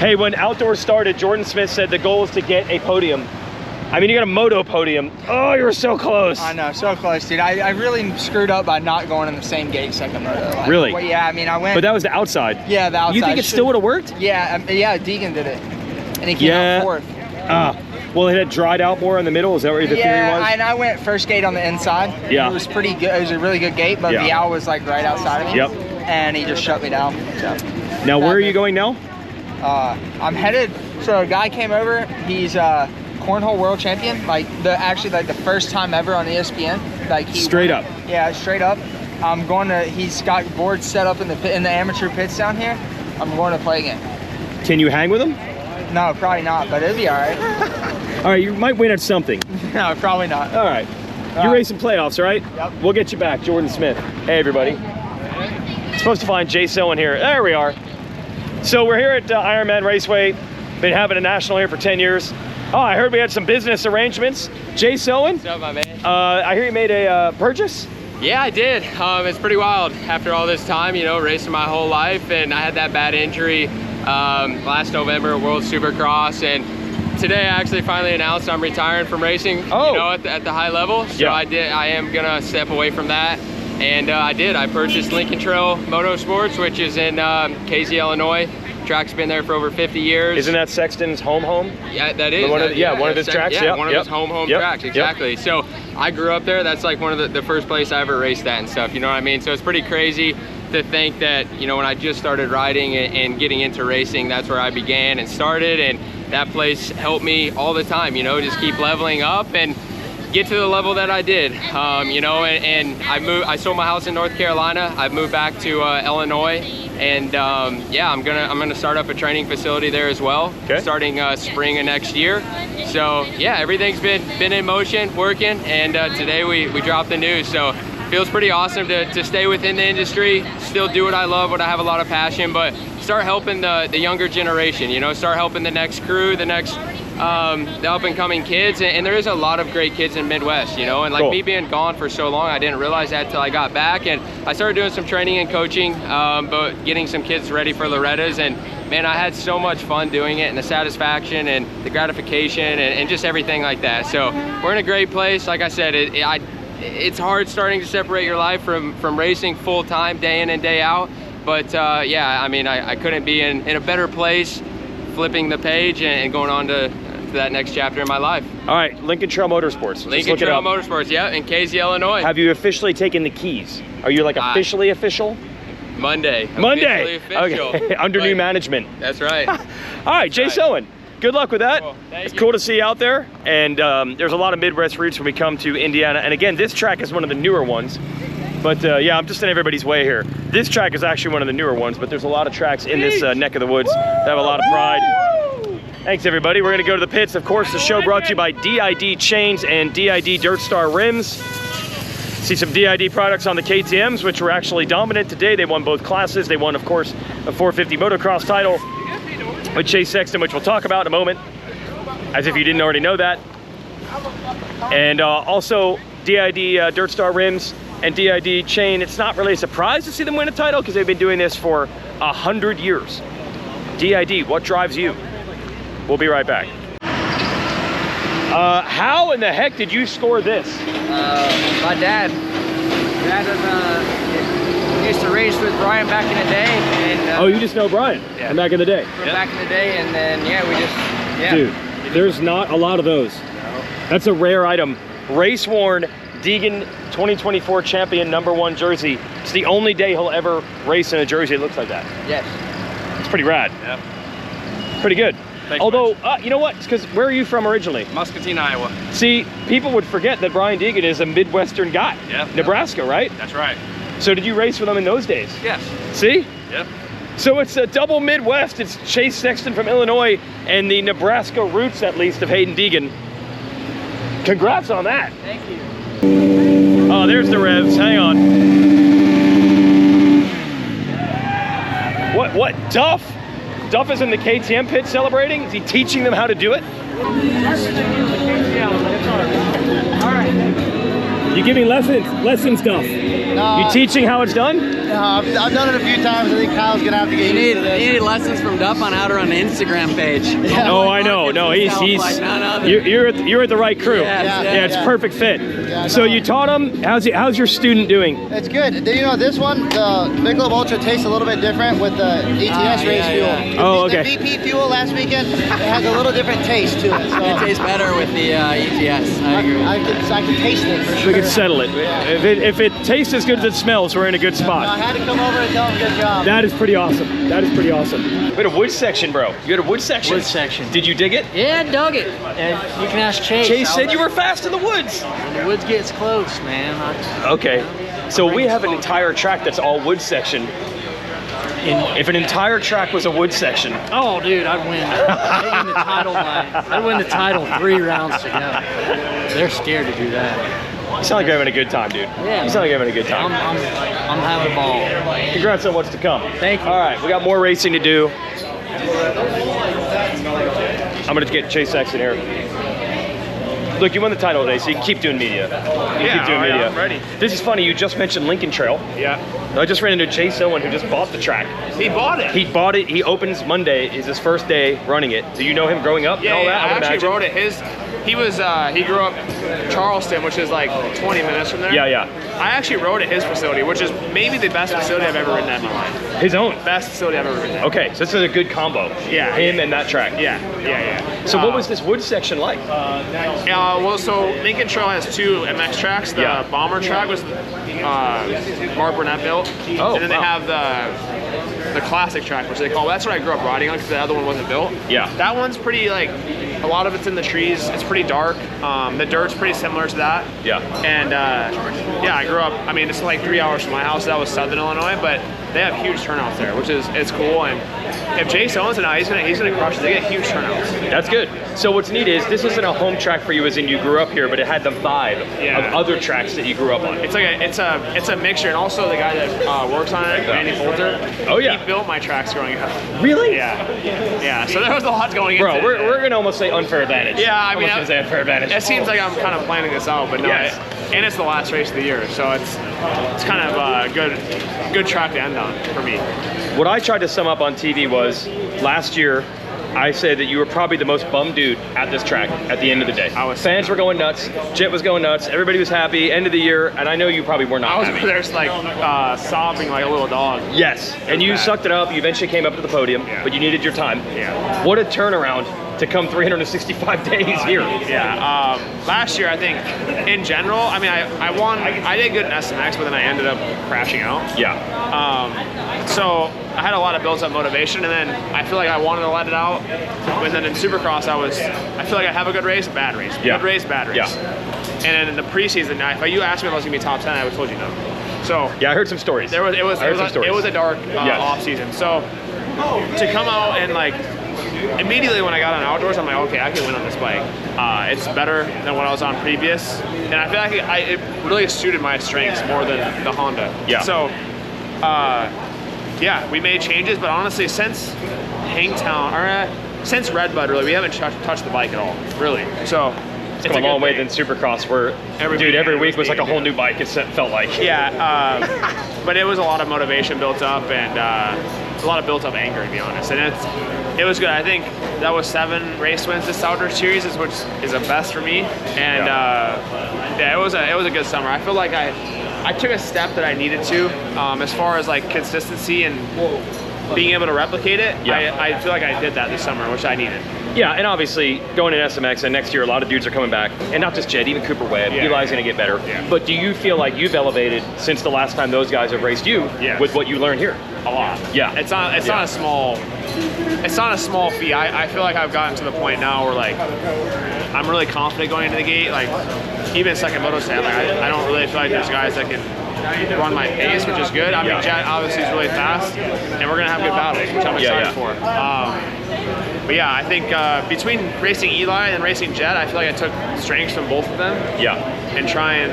Hey, when outdoors started, Jordan Smith said the goal is to get a podium. I mean, you got a moto podium. Oh, you were so close. I know, so close, dude. I really screwed up by not going in the same gate second moto. Like, really? Well, yeah, I mean, I went. But that was the outside. Yeah, the outside. You think it still would have worked? Yeah, yeah, Degan did it. And he came out fourth. Well, it had dried out more in the middle. Is that what the theory was? Yeah, and I went first gate on the inside. Yeah. It was pretty good. It was a really good gate, but Vial was like right outside of me. Yep. And he just shut me down. So. Now, where are you going now? I'm headed. So a guy came over. He's cornhole world champion. Like actually the first time ever on ESPN. Like he straight up. Yeah, straight up. I'm going to. He's got boards set up in the amateur pits down here. I'm going to play again. Can you hang with him? No, probably not, but it'll be all right. All right, you might win at something. No, probably not. All right. You're racing playoffs, right? Yep. We'll get you back, Jordan Smith. Hey, everybody. Supposed to find Jason here. There we are. So we're here at Ironman Raceway. Been having a national here for 10 years. Oh, I heard we had some business arrangements. Jason? What's up, my man? I hear you made a purchase? Yeah, I did. It's pretty wild. After all this time, you know, racing my whole life, and I had that bad injury last November at World Supercross, and today I actually finally announced I'm retiring from racing, you know, at the high level. So I am gonna step away from that. And I purchased Lincoln Trail Motorsports, which is in Casey, Illinois. Track's been there for over 50 years. Isn't that Sexton's home? Yeah, that is. One of his tracks? Yeah, one of his home tracks, exactly. So I grew up there. That's like one of the first place I ever raced at and stuff, you know what I mean? So it's pretty crazy to think that, you know, when I just started riding and getting into racing, that's where I began and started, and that place helped me all the time, you know, just keep leveling up and get to the level that I did, you know, and I sold my house in North Carolina. I've moved back to Illinois, and yeah, I'm gonna start up a training facility there as well, starting spring of next year. So yeah, everything's been in motion, working, and today we dropped the news. So feels pretty awesome to stay within the industry, still do what I love, what I have a lot of passion, but start helping the younger generation, you know, start helping the next crew, the next the up-and-coming kids, and there is a lot of great kids in Midwest, you know, and like me being gone for so long, I didn't realize that till I got back, and I started doing some training and coaching, but getting some kids ready for Loretta's, and man, I had so much fun doing it, and the satisfaction and the gratification and just everything like that. So we're in a great place. Like I said, it's hard starting to separate your life from racing full-time, day in and day out, but yeah, I mean, I couldn't be in a better place, flipping the page and going on to that next chapter in my life. All right, Lincoln Trail Motorsports. Lincoln Trail Motorsports, yeah, in Casey, Illinois. Have you officially taken the keys? Are you like officially official? Monday. Monday. Official. Okay. Under new management. That's right. All right, Jason. Good luck with that. Cool. It's cool to see you out there. And there's a lot of Midwest routes when we come to Indiana. And again, this track is one of the newer ones. But yeah, I'm just in everybody's way here. This track is actually one of the newer ones, but the's a lot of tracks in this neck of the woods that have a lot of pride. Thanks, everybody. We're going to go to the pits. Of course, the show brought to you by DID Chains and DID Dirt Star Rims. See some DID products on the KTMs, which were actually dominant today. They won both classes. They won, of course, a 450 motocross title with Chase Sexton, which we'll talk about in a moment, as if you didn't already know that. And also DID Dirt Star Rims and DID Chain. It's not really a surprise to see them win a title because they've been doing this for 100 years. DID, what drives you? We'll be right back. How in the heck did you score this? My dad used to race with Brian back in the day. And, oh, you just know Brian from back in the day? From back in the day, and then, yeah, we just, Dude, there's not a lot of those. No. That's a rare item. Race-worn Degan 2024 champion #1 jersey. It's the only day he'll ever race in a jersey that looks like that. Yes. It's pretty rad. Yep. Pretty good. Thanks. Although, you know what? It's because where are you from originally? Muscatine, Iowa. See, people would forget that Brian Degan is a Midwestern guy. Yeah. Nebraska, right? That's right. So did you race with him in those days? Yes. See? Yep. So it's a double Midwest. It's Chase Sexton from Illinois and the Nebraska roots, at least, of Hayden Degan. Congrats on that. Thank you. Oh, there's the revs. Hang on. What? Duff? Duff is in the KTM pit celebrating? Is he teaching them how to do it? You giving lessons, Duff? No, You teaching how it's done? I've done it a few times. I think Kyle's gonna have to get used to this. You need lessons from Duff on how to run the Instagram page. Yeah. Oh, I know. No, he's like none other. you're at the right crew. Yes, Yeah, it's yeah. perfect fit. Yeah, So no. you taught him. How's your student doing? It's good. You know, this one, the Michelob Ultra tastes a little bit different with the ETS race fuel. yeah. Oh, okay. The VP fuel last weekend, it has a little different taste to it. So It tastes better with the ETS. I agree. I can taste it for sure. We can settle it. If it tastes as good as it smells, we're in a good I spot. had to come over and tell him good job. That is pretty awesome. That is pretty awesome. We had a wood section, bro. You had a wood section. Wood section. Did you dig it? Yeah, I dug it. And you can ask Chase. Chase said you were fast in the woods. When the woods gets close, man. Okay. So we have an entire track that's all wood section. If an entire track was a wood section, Oh, dude, I'd win. I'd win the title. I'd win the title 3 rounds to go. They're scared to do that. you sound like you're having a good time, dude. Yeah. You sound like you're having a good I'm time. having a ball. Congrats on what's to come. Thank you. All right, we got more racing to do. I'm gonna get Chase Sexton here. Look, you won the title today, so you can keep doing media. You can keep doing media. I'm ready. This is funny. You just mentioned Lincoln Trail. Yeah. I just ran into Chase Owen, who just bought the track. He bought it. He bought it. He opens Monday. Is his first day running it. Do you know him growing up? Yeah, and all that? I would actually imagine. rode it. He grew up Charleston, which is like 20 minutes from there. Yeah, yeah. I actually rode at his facility, which is maybe the best facility I've ever ridden at in my life. His own. Best facility I've ever ridden at. Okay, so this is a good combo. Yeah. Him and that track. Yeah. So what was this wood section like? Well, so Lincoln Trail has 2 MX tracks. The Yeah. Bomber track was Mark Burnett built. Oh, and then they wow. have the classic track, which they call. That's what I grew up riding on because the other one wasn't built. Yeah. That one's pretty a lot of it's in the trees. It's pretty dark. The dirt's pretty similar to that. Yeah. And yeah, I grew up. I mean, it's like 3 hours from my house. That was Southern Illinois, but they have huge turnouts there, which is it's cool. And if Jace owns it, he's gonna crush it. They get huge turnouts. That's good. So what's neat is this isn't a home track for you, as in you grew up here, but it had the vibe Yeah. of other tracks that you grew up on. It's like it's a mixture, and also the guy that works on it, Randy Bolter. Oh, yeah. He built my tracks growing up. Really? Yeah. So there was a lot going Bro, into it. we're gonna almost say unfair advantage. Yeah, I mean, almost gonna say unfair advantage. It seems like I'm kind of planning this out, but no. Yes. And it's the last race of the year, so it's kind of a good track to end on for me. What I tried to sum up on TV was last year. I said that you were probably the most bummed dude at this track at the end of the day. Fans were going nuts, Jet was going nuts, everybody was happy, end of the year, and I know you probably were not I was happy. over there like sobbing like a little dog. Yes, and you bad. sucked it up, you eventually came up to the podium, Yeah. but you needed your time. Yeah. What a turnaround to come 365 days here. Yeah. Last year, I think, in general, I mean, I won. I did good in SMX, but then I ended up crashing out. Yeah. So I had a lot of built-up motivation, and then I feel like I wanted to let it out. But then in Supercross, I feel like I have a good race, bad race. Yeah. Good race, bad race. Yeah. And then in the preseason, if you asked me if I was gonna be top 10, I would have told you no. So Yeah, I heard some stories. it was a dark Yes. off season. So to come out and like immediately when I got on outdoors, I'm like, okay, I can win on this bike. It's better than what I was on previous, and I feel like it really suited my strengths more than the Honda. Yeah. So yeah, we made changes, but honestly, since Hangtown since Red Bud, really, we haven't touched the bike at all, really. So It's come a long way than Supercross, where every week was like a whole new bike. It felt like. Yeah, but it was a lot of motivation built up and a lot of built up anger, to be honest. And it was good. I think that was 7 race wins this Outdoor Series, which is the best for me. And yeah, it was a good summer. I feel like I took a step that I needed to as far as like consistency and being able to replicate it. Yeah. I feel like I did that this summer, which I needed. Yeah, and obviously going in SMX, and next year a lot of dudes are coming back, and not just Jed, even Cooper Webb. Yeah. Eli's going to get better. Yeah. But do you feel like you've elevated since the last time those guys have raced you Yes. with what you learned here? A lot. Yeah. It's not a small feat. I feel like I've gotten to the point now where like I'm really confident going into the gate. Like even second moto stand, like I don't really feel like there's guys that can run my pace, which is good. I mean, Jet obviously is really fast, and we're gonna have good battles, which I'm excited for. But yeah, I think between racing Eli and racing Jet, I feel like I took strengths from both of them. Yeah. And try and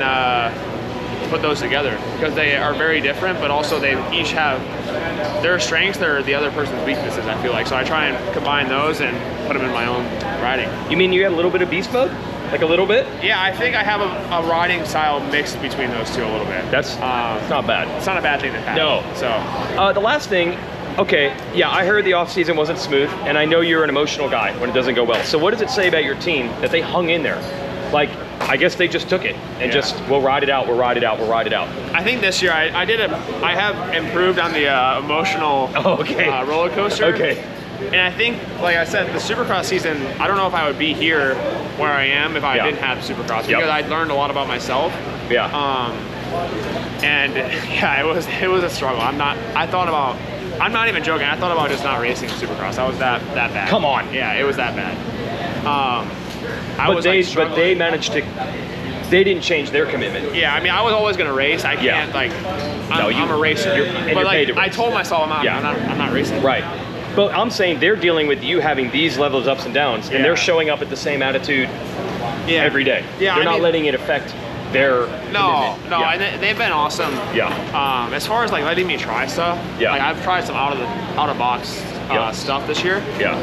put those together because they are very different, but also they each have their strengths. They're the other person's weaknesses. I feel like so I try and combine those and put them in my own riding. You mean you had a little bit of beast mode? Like a little bit? Yeah, I think I have a riding style mixed between those two a little bit. That's it's not bad. It's not a bad thing to have. No. So the last thing, okay, yeah, I heard the off season wasn't smooth, and I know you're an emotional guy when it doesn't go well. So what does it say about your team that they hung in there? Like, I guess they just took it and just, we'll ride it out, we'll ride it out, we'll ride it out. I think this year I have improved on the emotional roller coaster. Okay. And I think, like I said, the Supercross season, I don't know if I would be here where I am if I didn't have Supercross, because I learned a lot about myself. Yeah. And yeah, it was a struggle. I'm not even joking. I thought about just not racing Supercross. I was that bad. Come on. Yeah, it was that bad. But they managed to. They didn't change their commitment. Yeah, I mean, I was always gonna race. I can't I'm a racer. But like, I told myself I'm not racing. Right. But I'm saying they're dealing with you having these levels of ups and downs, and they're showing up at the same attitude every day. Yeah, they're not letting it affect their commitment. No, and they've been awesome. Yeah. As far as like letting me try stuff, like I've tried some out of box stuff this year. Yeah.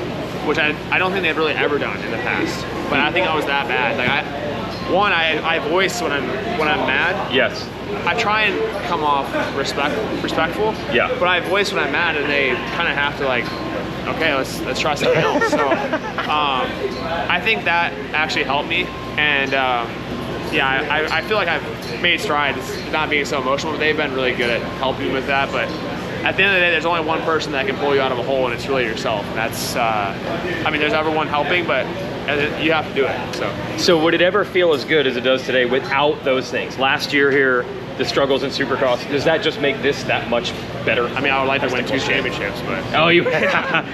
Which I don't think they've really ever done in the past. But I think I was that bad. Like I voice when I'm mad. Yes. I try and come off respectful. Yeah. But I voice when I'm mad, and they kind of have to like, okay, let's try something else. So I think that actually helped me, and I feel like I've made strides not being so emotional. But they've been really good at helping with that. But at the end of the day, there's only one person that can pull you out of a hole, and it's really yourself. And that's, I mean, there's everyone helping, but you have to do it. So would it ever feel as good as it does today without those things? Last year here, the struggles in Supercross, does that just make this that much better? I mean, I would like to win 2 championships, but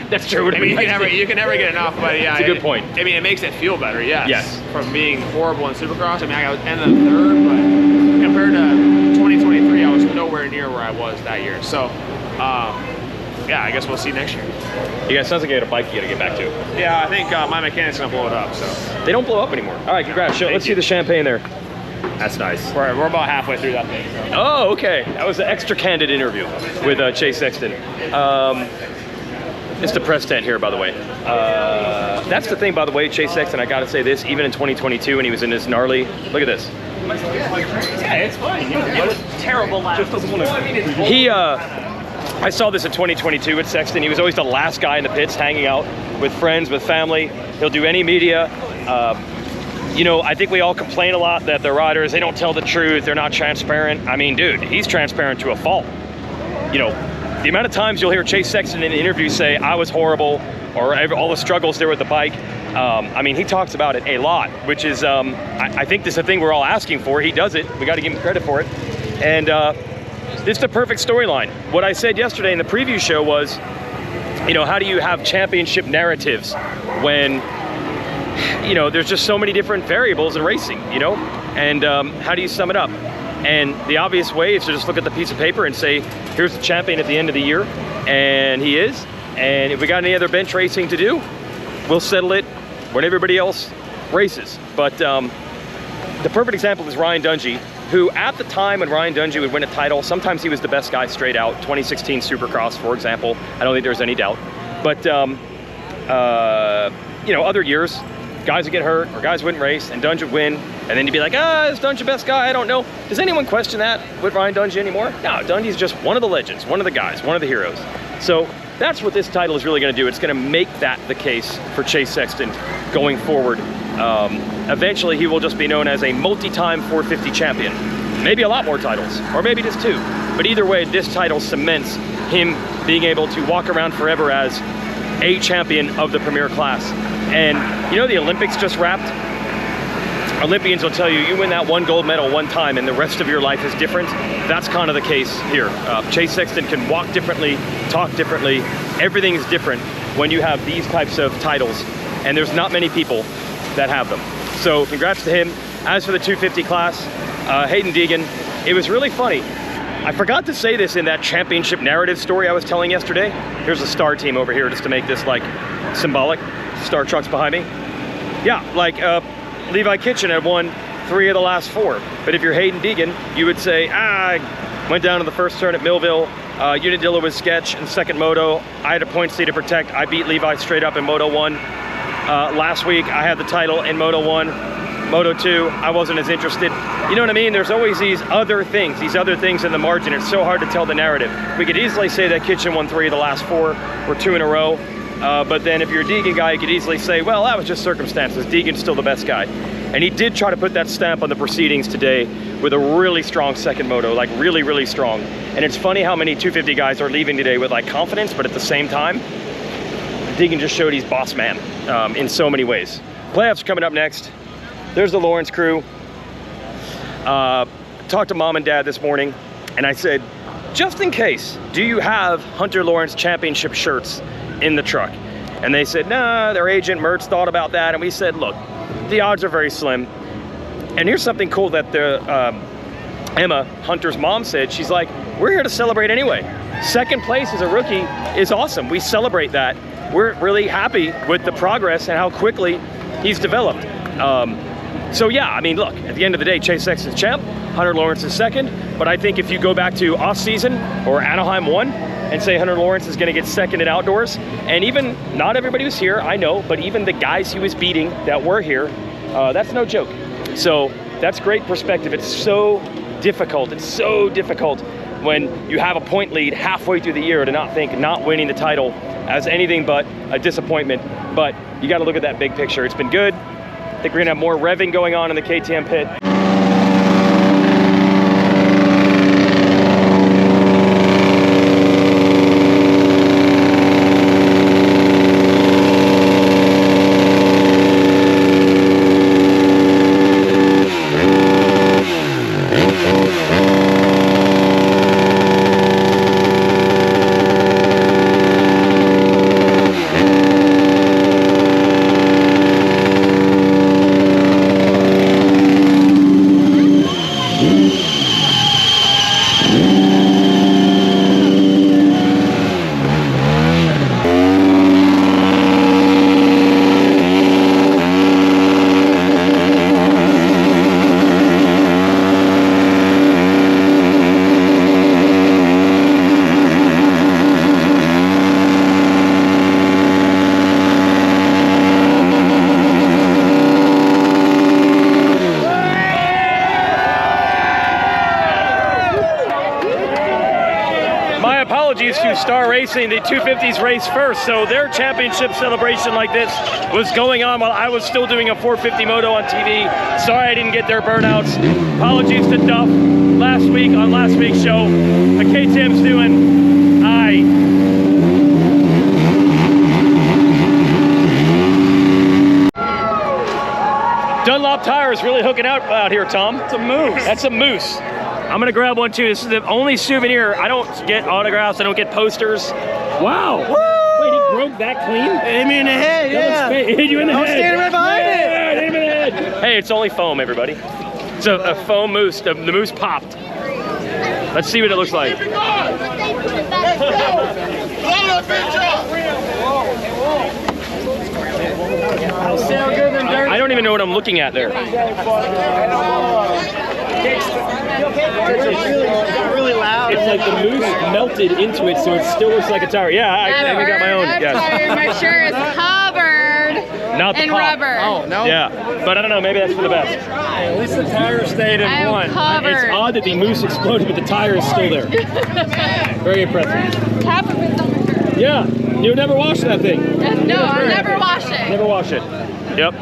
that's true. I mean, you can never get enough, but yeah, it's a good point. I mean, it makes it feel better, yes. From being horrible in Supercross. I mean, I ended up 3rd, but compared to 2023, I was nowhere near where I was that year. So, yeah, I guess we'll see next year. You guys, sounds like you got a bike you gotta get back to. Yeah, I think my mechanic's gonna blow it up, so. They don't blow up anymore. All right, congrats. Let's see the champagne there. That's nice. We're about halfway through that thing. So. Oh, okay. That was an extra candid interview with Chase Sexton. It's the press tent here, by the way. That's the thing, by the way, Chase Sexton, I gotta say this, even in 2022 when he was in this gnarly, look at this. Yeah, it's fine. What a terrible lap. I saw this in 2022 with Sexton. He was always the last guy in the pits, hanging out with friends, with family. He'll do any media. You know, I think we all complain a lot that the riders, they don't tell the truth, they're not transparent. I mean, dude, he's transparent to a fault. You know, the amount of times you'll hear Chase Sexton in an interview say, I was horrible, or all the struggles there with the bike. I mean, he talks about it a lot, which is, I think this is a thing we're all asking for. He does it. We got to give him credit for it. And this is the perfect storyline. What I said yesterday in the preview show was, you know, how do you have championship narratives when, you know, there's just so many different variables in racing, you know? And how do you sum it up? And the obvious way is to just look at the piece of paper and say, here's the champion at the end of the year, and he is. And if we got any other bench racing to do, we'll settle it when everybody else races. But the perfect example is Ryan Dungey, who at the time when Ryan Dungey would win a title, sometimes he was the best guy straight out. 2016 Supercross, for example. I don't think there's any doubt. But, you know, other years, guys would get hurt or guys wouldn't race and Dungey would win. And then you'd be like, is Dungey the best guy? I don't know. Does anyone question that with Ryan Dungey anymore? No, Dungey's just one of the legends, one of the guys, one of the heroes. So that's what this title is really going to do. It's going to make that the case for Chase Sexton going forward. Eventually, he will just be known as a multi-time 450 champion. Maybe a lot more titles, or maybe just 2. But either way, this title cements him being able to walk around forever as a champion of the premier class. And you know, the Olympics just wrapped. Olympians will tell you, you win that 1 gold medal one time and the rest of your life is different. That's kind of the case here. Chase Sexton can walk differently, talk differently. Everything is different when you have these types of titles. And there's not many people that have them. So congrats to him. As for the 250 class, Hayden Degan, it was really funny. I forgot to say this in that championship narrative story I was telling yesterday. Here's the star team over here just to make this like symbolic. Star trucks behind me. Yeah, like Levi Kitchen had won 3 of the last 4. But if you're Hayden Degan, you would say, I went down to the first turn at Millville. Unadilla was sketch in second moto. I had a points lead to protect. I beat Levi straight up in Moto 1. Last week, I had the title in Moto 1. Moto 2, I wasn't as interested. You know what I mean? There's always these other things in the margin. It's so hard to tell the narrative. We could easily say that Kitchen won 3 of the last 4 or 2 in a row. But then if you're a Degan guy, you could easily say, well, that was just circumstances. Degan's still the best guy. And he did try to put that stamp on the proceedings today with a really strong second moto, like really, really strong. And it's funny how many 250 guys are leaving today with like confidence, but at the same time, Degan just showed he's boss man in so many ways. Playoffs are coming up next. There's the Lawrence crew. Talked to Mom and Dad this morning, and I said, just in case, do you have Hunter Lawrence championship shirts in the truck? And they said, nah, their agent Mertz thought about that. And we said, look, the odds are very slim. And here's something cool that Emma, Hunter's mom, said. She's like, we're here to celebrate anyway. Second place as a rookie is awesome. We celebrate that. We're really happy with the progress and how quickly he's developed. So yeah, I mean, look, at the end of the day, Chase Sexton's champ, Hunter Lawrence is second. But I think if you go back to off season or Anaheim 1 and say Hunter Lawrence is going to get second in outdoors, and even not everybody was here, I know, but even the guys he was beating that were here, that's no joke. So that's great perspective. It's so difficult. It's so difficult when you have a point lead halfway through the year to not think not winning the title as anything but a disappointment. But you got to look at that big picture. It's been good. I think we're gonna have more revving going on in the KTM pit. Apologies to Star Racing, the 250s race first, so their championship celebration like this was going on while I was still doing a 450 moto on TV. Sorry I didn't get their burnouts. Apologies to Duff last week on last week's show. The KTM's doing Dunlop tires really hooking out here, Tom. It's a moose. That's a moose. I'm gonna grab one too. This is the only souvenir. I don't get autographs. I don't get posters. Wow. Woo! Wait, he broke that clean? Hit me in the head, yeah. He hit you in the head. I'm standing right behind it. Yeah, hit him in the head. Hey, it's only foam, everybody. It's a foam moose. The moose popped. Let's see what it looks like. I don't even know what I'm looking at there. Really loud. It's like the moose melted into it, so it still looks like a tire. Yeah, I even got my own. Yes. My shirt is covered in rubber. Oh, no? Yeah, but I don't know, maybe that's for the best. At least the tire stayed in I'm one. covered. It's odd that the moose exploded, but the tire is still there. Very impressive. Half of it's on my shirt. Yeah, you never wash that thing. No, I'll never wash it. Never wash it. Yep.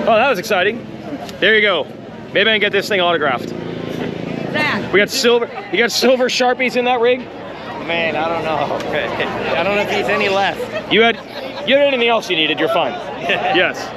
Oh, that was exciting. There you go. Maybe I can get this thing autographed. Zach. We got silver. You got silver Sharpies in that rig? Man, I don't know. I don't know if he's any left. You had anything else you needed, you're fine. Yes.